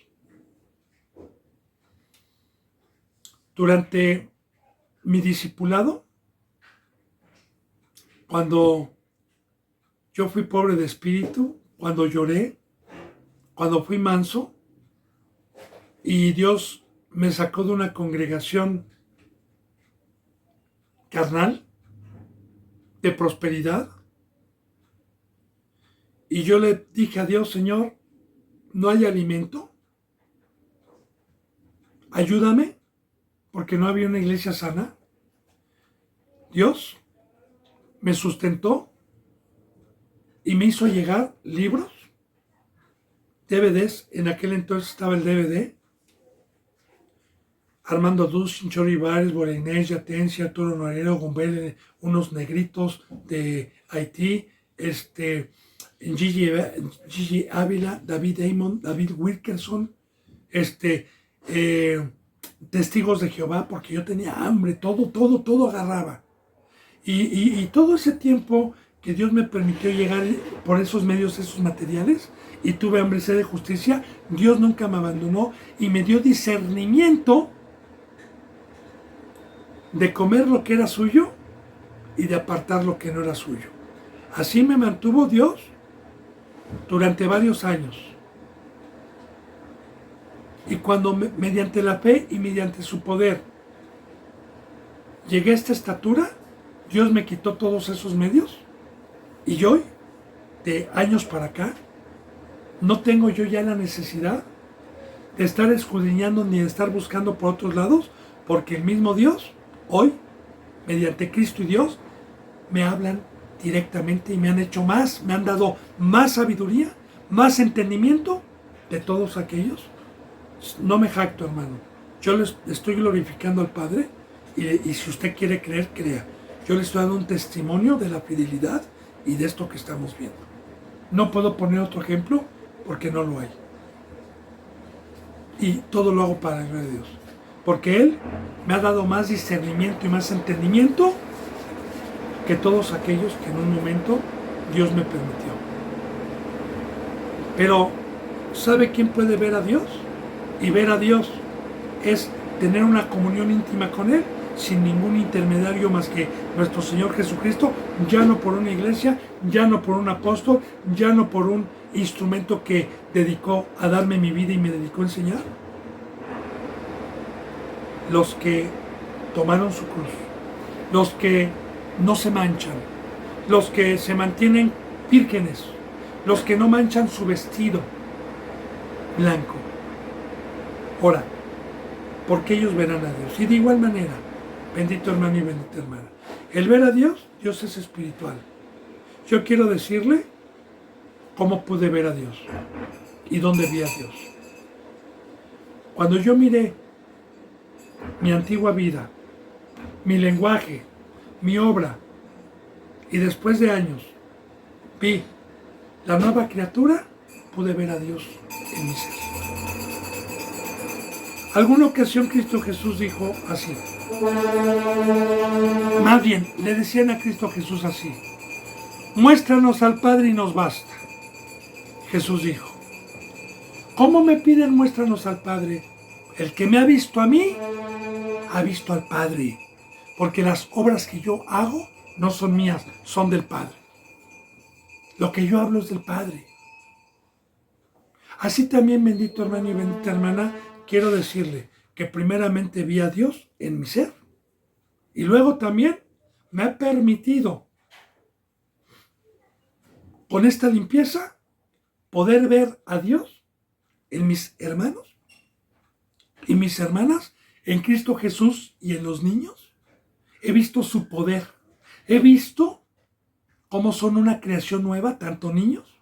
S1: Durante mi discipulado, cuando yo fui pobre de espíritu, cuando lloré, cuando fui manso, y Dios me sacó de una congregación carnal, de prosperidad, y yo le dije a Dios: Señor, no hay alimento, ayúdame, porque no había una iglesia sana. Dios me sustentó y me hizo llegar libros, DVDs. En aquel entonces estaba el DVD: Armando Dusin, Chori Bares, Boreynés, Yatencia, Arturo Norero, Gumbel, unos negritos de Haití, Gigi Ávila, David Damon, David Wilkerson, Testigos de Jehová, porque yo tenía hambre, todo agarraba. Y todo ese tiempo que Dios me permitió llegar por esos medios, esos materiales, y tuve hambre, sed de justicia, Dios nunca me abandonó y me dio discernimiento de comer lo que era suyo y de apartar lo que no era suyo. Así me mantuvo Dios durante varios años. Y cuando mediante la fe y mediante su poder llegué a esta estatura, Dios me quitó todos esos medios, y hoy, de años para acá, no tengo yo ya la necesidad de estar escudriñando ni de estar buscando por otros lados, porque el mismo Dios, hoy, mediante Cristo y Dios, me hablan directamente y me han hecho más, me han dado más sabiduría, más entendimiento de todos aquellos. No me jacto, hermano. Yo les estoy glorificando al Padre, y si usted quiere creer, crea. Yo le estoy dando un testimonio de la fidelidad y de esto que estamos viendo. No puedo poner otro ejemplo porque no lo hay. Y todo lo hago para la gloria de Dios, porque Él me ha dado más discernimiento y más entendimiento que todos aquellos que en un momento Dios me permitió. Pero, ¿sabe quién puede ver a Dios? Y ver a Dios es tener una comunión íntima con Él, sin ningún intermediario más que nuestro Señor Jesucristo, ya no por una iglesia, ya no por un apóstol, ya no por un instrumento que dedicó a darme mi vida y me dedicó a enseñar. Los que tomaron su cruz, los que no se manchan, los que se mantienen vírgenes, los que no manchan su vestido blanco. Ora, porque ellos verán a Dios. Y de igual manera, bendito hermano y bendita hermana, el ver a Dios, Dios es espiritual. Yo quiero decirle cómo pude ver a Dios y dónde vi a Dios. Cuando yo miré mi antigua vida, mi lenguaje, mi obra, y después de años vi la nueva criatura, pude ver a Dios en mi ser. Alguna ocasión Cristo Jesús dijo así, más bien le decían a Cristo Jesús así: muéstranos al Padre y nos basta. Jesús dijo: ¿cómo me piden muéstranos al Padre? El que me ha visto a mí, ha visto al Padre, porque las obras que yo hago no son mías, son del Padre. Lo que yo hablo es del Padre. Así también, bendito hermano y bendita hermana, quiero decirle que primeramente vi a Dios en mi ser, y luego también me ha permitido, con esta limpieza, poder ver a Dios en mis hermanos y mis hermanas, en Cristo Jesús y en los niños. He visto su poder, he visto cómo son una creación nueva, tanto niños,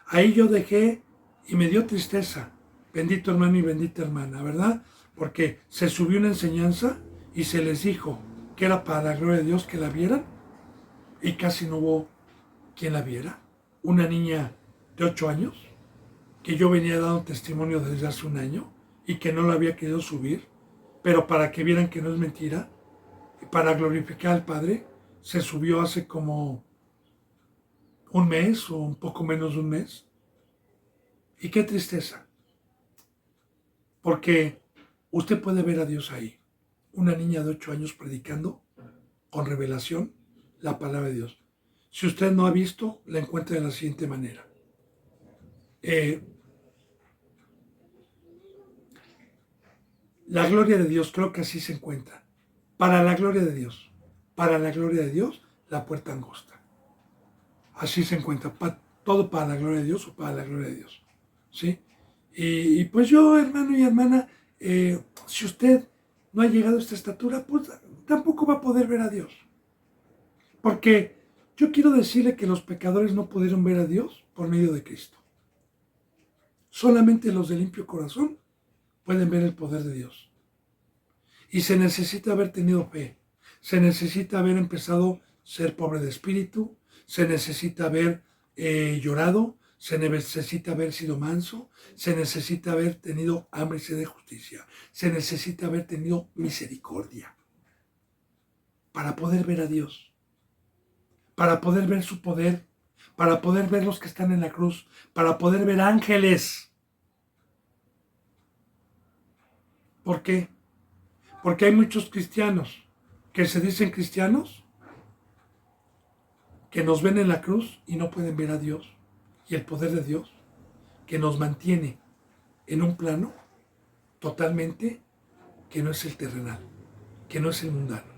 S1: Ahí yo dejé y me dio tristeza, bendito hermano y bendita hermana, ¿verdad? Porque se subió una enseñanza y se les dijo que era para la gloria de Dios que la vieran y casi no hubo quien la viera. Una niña de 8 años que yo venía dando testimonio desde hace un año y que no la había querido subir, pero para que vieran que no es mentira y para glorificar al Padre, se subió hace como un mes o un poco menos de un mes. Y qué tristeza, porque usted puede ver a Dios ahí, una niña de 8 años predicando con revelación la palabra de Dios. Si usted no ha visto, la encuentra de la siguiente manera. La gloria de Dios, creo que así se encuentra. Para la gloria de Dios. Para la gloria de Dios, la puerta angosta. Así se encuentra. Todo para la gloria de Dios o para la gloria de Dios. ¿Sí? Y pues yo, hermano y hermana, si usted no ha llegado a esta estatura, pues tampoco va a poder ver a Dios. Porque yo quiero decirle que los pecadores no pudieron ver a Dios por medio de Cristo. Solamente los de limpio corazón pueden ver el poder de Dios. Y se necesita haber tenido fe. Se necesita haber empezado a ser pobre de espíritu. Se necesita haber llorado. Se necesita haber sido manso. Se necesita haber tenido hambre y sed de justicia. Se necesita haber tenido misericordia. Para poder ver a Dios. Para poder ver su poder. Para poder ver los que están en la cruz. Para poder ver ángeles. ¿Por qué? Porque hay muchos cristianos que se dicen cristianos, que nos ven en la cruz y no pueden ver a Dios y el poder de Dios, que nos mantiene en un plano totalmente que no es el terrenal, que no es el mundano.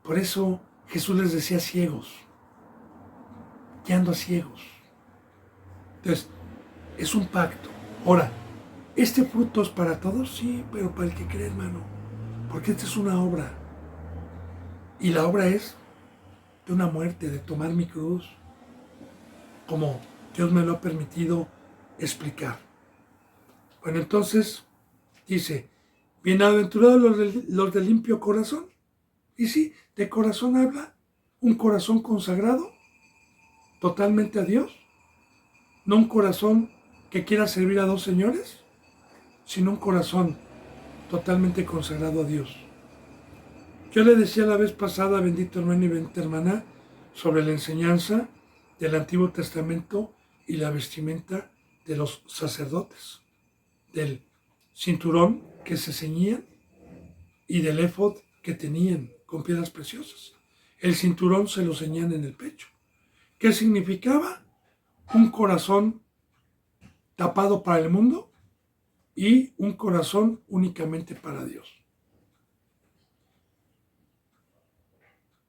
S1: Por eso Jesús les decía ciegos, guiando a ciegos. Entonces, es un pacto. Ahora, ¿este fruto es para todos? Sí, pero para el que cree, hermano. Porque esta es una obra. Y la obra es de una muerte, de tomar mi cruz, como Dios me lo ha permitido explicar. Bueno, entonces dice, bienaventurados los de limpio corazón. Y sí, de corazón habla, un corazón consagrado totalmente a Dios, no un corazón que quiera servir a dos señores, sino un corazón totalmente consagrado a Dios. Yo le decía la vez pasada, bendito hermano y bendita hermana, sobre la enseñanza del Antiguo Testamento y la vestimenta de los sacerdotes, del cinturón que se ceñían y del éfod que tenían con piedras preciosas. El cinturón se lo ceñían en el pecho. ¿Qué significaba? Un corazón tapado para el mundo y un corazón únicamente para Dios.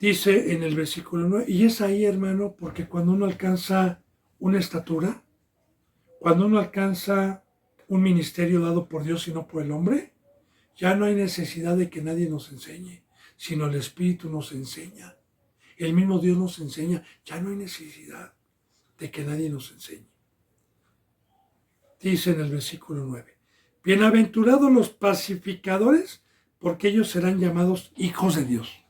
S1: Dice en el versículo 9, y es ahí, hermano, porque cuando uno alcanza una estatura, cuando uno alcanza un ministerio dado por Dios y no por el hombre, ya no hay necesidad de que nadie nos enseñe, sino el Espíritu nos enseña. El mismo Dios nos enseña, ya no hay necesidad de que nadie nos enseñe. Dice en el versículo 9, bienaventurados los pacificadores, porque ellos serán llamados hijos de Dios.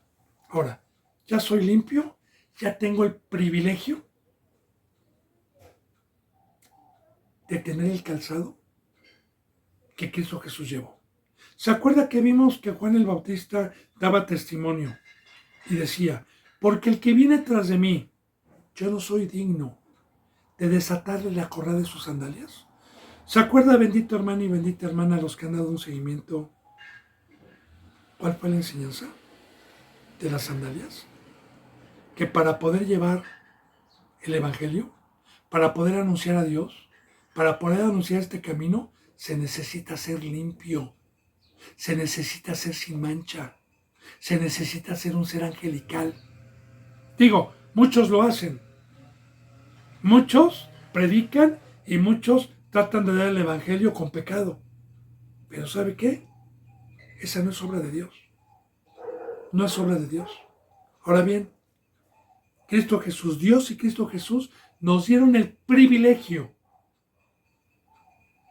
S1: Ahora, ya soy limpio, ya tengo el privilegio de tener el calzado que Cristo Jesús llevó. ¿Se acuerda que vimos que Juan el Bautista daba testimonio y decía, porque el que viene tras de mí, yo no soy digno de desatarle la correa de sus sandalias? ¿Se acuerda, bendito hermano y bendita hermana, los que han dado un seguimiento? ¿Cuál fue la enseñanza de las sandalias? Que para poder llevar el Evangelio, para poder anunciar a Dios, para poder anunciar este camino, se necesita ser limpio, se necesita ser sin mancha, se necesita ser un ser angelical. Digo, muchos lo hacen, muchos predican y muchos tratan de dar el Evangelio con pecado. Pero ¿sabe qué? Esa no es obra de Dios. No es obra de Dios. Ahora bien, Cristo Jesús, Dios y Cristo Jesús nos dieron el privilegio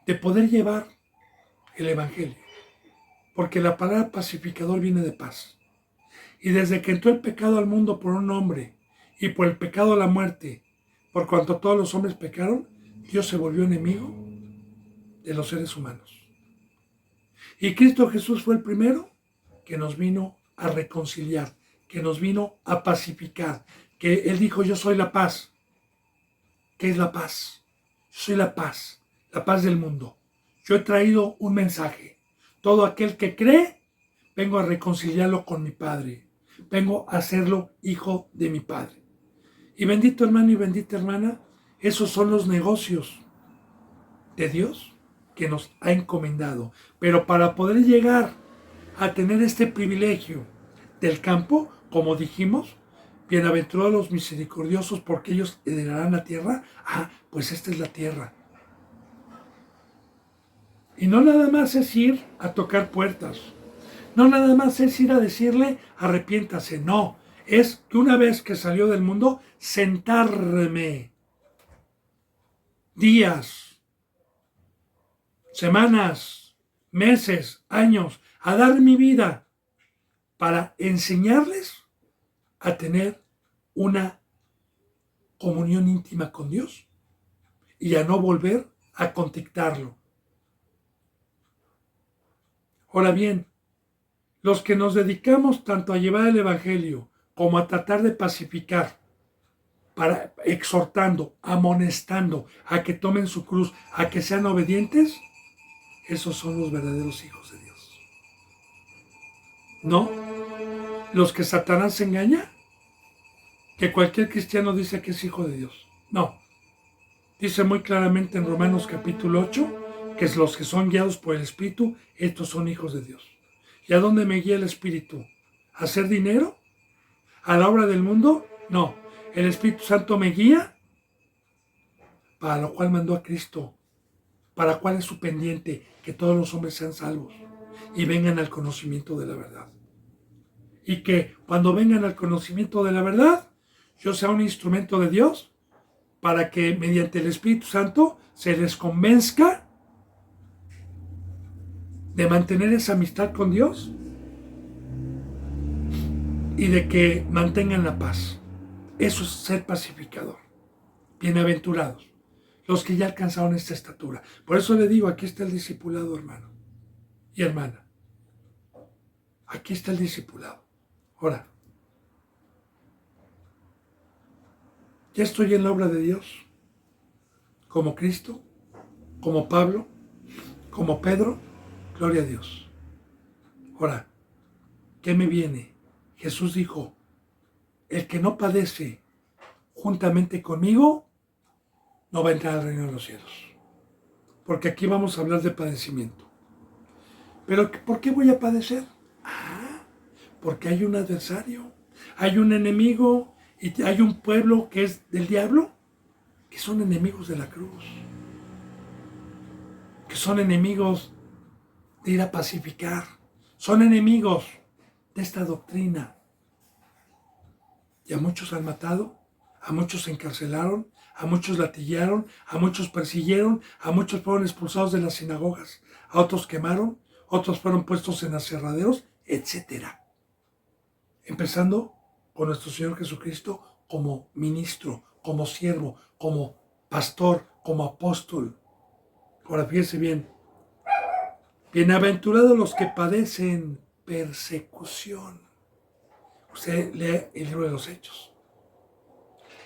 S1: de poder llevar el Evangelio. Porque la palabra pacificador viene de paz. Y desde que entró el pecado al mundo por un hombre y por el pecado la muerte, por cuanto todos los hombres pecaron, Dios se volvió enemigo de los seres humanos. Y Cristo Jesús fue el primero que nos vino a reconciliar, que nos vino a pacificar, que Él dijo, yo soy la paz. ¿Qué es la paz? Yo soy la paz del mundo. Yo he traído un mensaje. Todo aquel que cree, vengo a reconciliarlo con mi Padre. Vengo a hacerlo hijo de mi Padre. Y bendito hermano y bendita hermana, esos son los negocios de Dios que nos ha encomendado. Pero para poder llegar a tener este privilegio del campo, como dijimos, bienaventurados los misericordiosos porque ellos heredarán la tierra. Pues esta es la tierra. Y no nada más es ir a tocar puertas. No nada más es ir a decirle arrepiéntase. No, es que una vez que salió del mundo, sentarme días, semanas, meses, años, a dar mi vida para enseñarles a tener una comunión íntima con Dios y a no volver a contactarlo. Ahora bien, los que nos dedicamos tanto a llevar el Evangelio como a tratar de pacificar, para exhortando, amonestando a que tomen su cruz, a que sean obedientes, esos son los verdaderos hijos de Dios. ¿No? Los que Satanás engaña, que cualquier cristiano dice que es hijo de Dios. No. Dice muy claramente en Romanos capítulo 8, que es los que son guiados por el Espíritu, estos son hijos de Dios. ¿Y a dónde me guía el Espíritu? ¿A hacer dinero? ¿A la obra del mundo? No. El Espíritu Santo me guía, para lo cual mandó a Cristo, para cuál es su pendiente, que todos los hombres sean salvos y vengan al conocimiento de la verdad. Y que cuando vengan al conocimiento de la verdad, yo sea un instrumento de Dios para que mediante el Espíritu Santo se les convenzca de mantener esa amistad con Dios y de que mantengan la paz. Eso es ser pacificador. Bienaventurados los que ya alcanzaron esta estatura. Por eso le digo, aquí está el discipulado, hermano y hermana. Aquí está el discipulado. Ahora, ya estoy en la obra de Dios, como Cristo, como Pablo, como Pedro, gloria a Dios. Ahora, ¿qué me viene? Jesús dijo, el que no padece juntamente conmigo, no va a entrar al reino de los cielos. Porque aquí vamos a hablar de padecimiento. Pero ¿por qué voy a padecer? Porque hay un adversario, hay un enemigo y hay un pueblo que es del diablo, que son enemigos de la cruz, que son enemigos de ir a pacificar, son enemigos de esta doctrina. Y a muchos han matado, a muchos encarcelaron, a muchos latillaron, a muchos persiguieron, a muchos fueron expulsados de las sinagogas, a otros quemaron, otros fueron puestos en aserraderos, etc. Empezando con nuestro Señor Jesucristo como ministro, como siervo, como pastor, como apóstol. Ahora fíjese bien, bienaventurados los que padecen persecución. Usted lee el libro de los Hechos.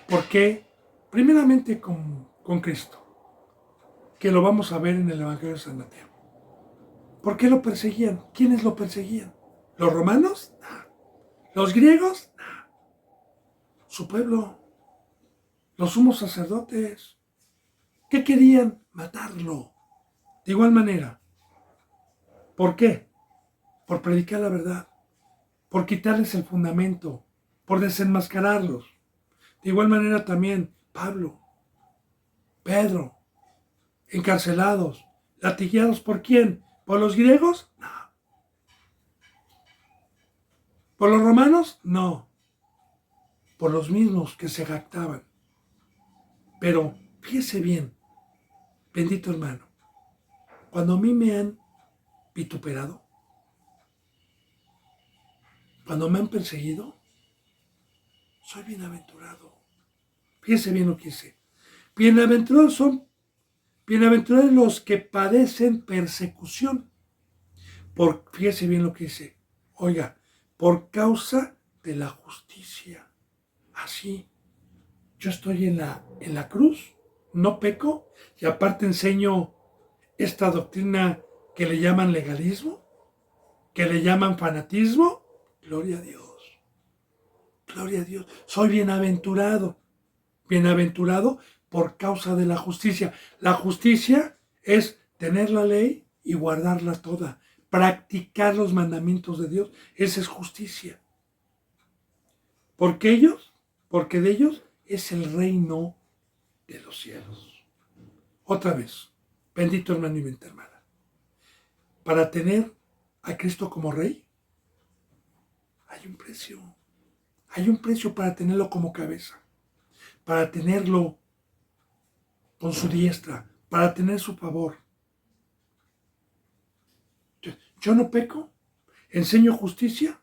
S1: ¿Por qué? Primeramente con Cristo, que lo vamos a ver en el Evangelio de San Mateo. ¿Por qué lo perseguían? ¿Quiénes lo perseguían? ¿Los romanos? No. ¿Los griegos? No. Su pueblo, los sumos sacerdotes. ¿Qué querían? Matarlo. De igual manera. ¿Por qué? Por predicar la verdad, por quitarles el fundamento, por desenmascararlos. De igual manera también Pablo, Pedro, encarcelados, latigados. ¿Por quién? ¿Por los griegos? No. ¿Por los romanos? No. por los mismos que se jactaban. Pero fíjese bien, bendito hermano, cuando a mí me han vituperado, cuando me han perseguido, soy bienaventurado. Fíjese bien lo que dice. Bienaventurados los que padecen persecución. Fíjese bien lo que dice. Oiga, por causa de la justicia. Así, yo estoy en la cruz, no peco, y aparte enseño esta doctrina que le llaman legalismo, que le llaman fanatismo. Gloria a Dios. Gloria a Dios. Soy bienaventurado. Bienaventurado por causa de la justicia. La justicia es tener la ley y guardarla toda. Practicar los mandamientos de Dios. Esa es justicia. Porque de ellos es el reino de los cielos. Otra vez, bendito hermano y bendita hermana. Para tener a Cristo como rey, hay un precio. Hay un precio para tenerlo como cabeza, para tenerlo con su diestra, para tener su favor. Yo no peco, enseño justicia,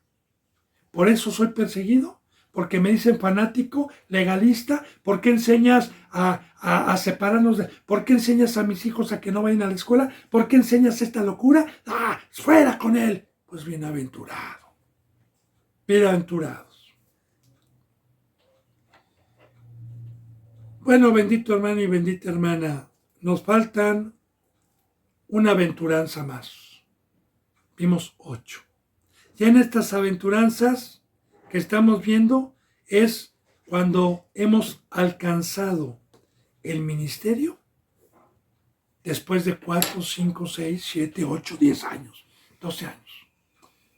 S1: por eso soy perseguido, porque me dicen fanático, legalista. ¿Por qué enseñas a separarnos? ¿Por qué enseñas a mis hijos a que no vayan a la escuela? ¿Por qué enseñas esta locura? ¡Ah, fuera con él! Pues bienaventurado, bienaventurados. Bueno, bendito hermano y bendita hermana, nos faltan una aventuranza más. Vimos 8. Ya en estas aventuranzas que estamos viendo es cuando hemos alcanzado el ministerio después de 4, 5, 6, 7, 8, 10 años, 12 años,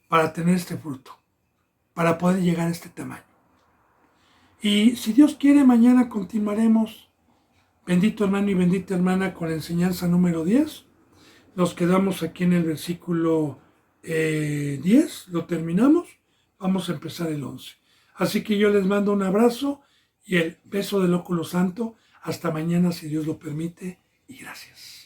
S1: para tener este fruto, para poder llegar a este tamaño. Y si Dios quiere, mañana continuaremos, bendito hermano y bendita hermana, con la enseñanza número 10. Nos quedamos aquí en el versículo 10, lo terminamos, vamos a empezar el 11. Así que yo les mando un abrazo y el beso del óculo santo. Hasta mañana, si Dios lo permite, y gracias.